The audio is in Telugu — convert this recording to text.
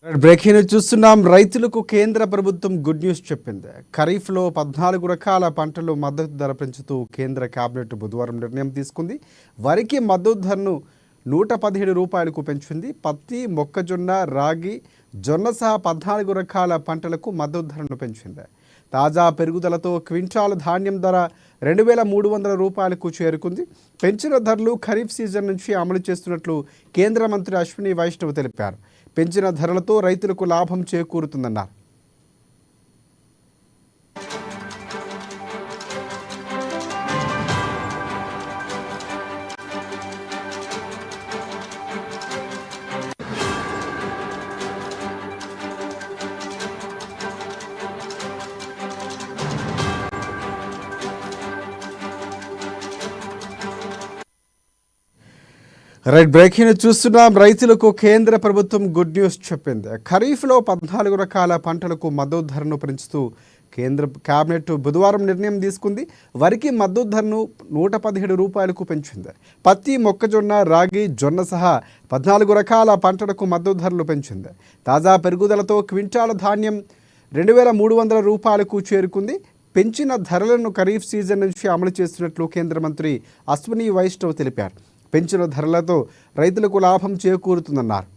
బ్రేకింగ్ న్యూస్ చూస్తున్నాం. రైతులకు కేంద్ర ప్రభుత్వం గుడ్ న్యూస్ చెప్పింది. ఖరీఫ్లో 14 రకాల పంటలు మద్దతు ధర పెంచుతూ కేంద్ర కేబినెట్ బుధవారం నిర్ణయం తీసుకుంది. వరికి మద్దతు ధరను 117 రూపాయలకు పెంచింది. పత్తి, మొక్కజొన్న, రాగి, జొన్న సహా 14 రకాల పంటలకు మద్దతు ధరను పెంచింది. తాజా పెరుగుదలతో క్వింటాల్ ధాన్యం ధర 2,300 రూపాయలకు చేరుకుంది. పెంచిన ధరలు ఖరీఫ్ సీజన్ నుంచి అమలు చేస్తున్నట్లు కేంద్ర మంత్రి అశ్విని వైష్ణవ్ తెలిపారు. పెంచిన ధరలతో రైతులకు లాభం చేకూరుతుందన్నారు. బ్రేకింగ్ చూస్తున్నాం. రైతులకు కేంద్ర ప్రభుత్వం గుడ్ న్యూస్ చెప్పింది. ఖరీఫ్లో 14 రకాల పంటలకు మద్దతు ధరను పెంచుతూ కేంద్ర కేబినెట్ బుధవారం నిర్ణయం తీసుకుంది. వరికి మద్దతు ధరను 117 రూపాయలకు పెంచింది. పత్తి, మొక్కజొన్న, రాగి, జొన్న సహా 14 రకాల పంటలకు మద్దతు ధరలు పెంచింది. తాజా పెరుగుదలతో క్వింటాల్ ధాన్యం 2,300 రూపాయలకు చేరుకుంది. పెంచిన ధరలను ఖరీఫ్ సీజన్ నుంచి అమలు చేస్తున్నట్లు కేంద్ర మంత్రి అశ్విని వైష్ణవ్ తెలిపారు. పెంచిన ధరలతో రైతులకు లాభం చేకూరుతుందన్నారు.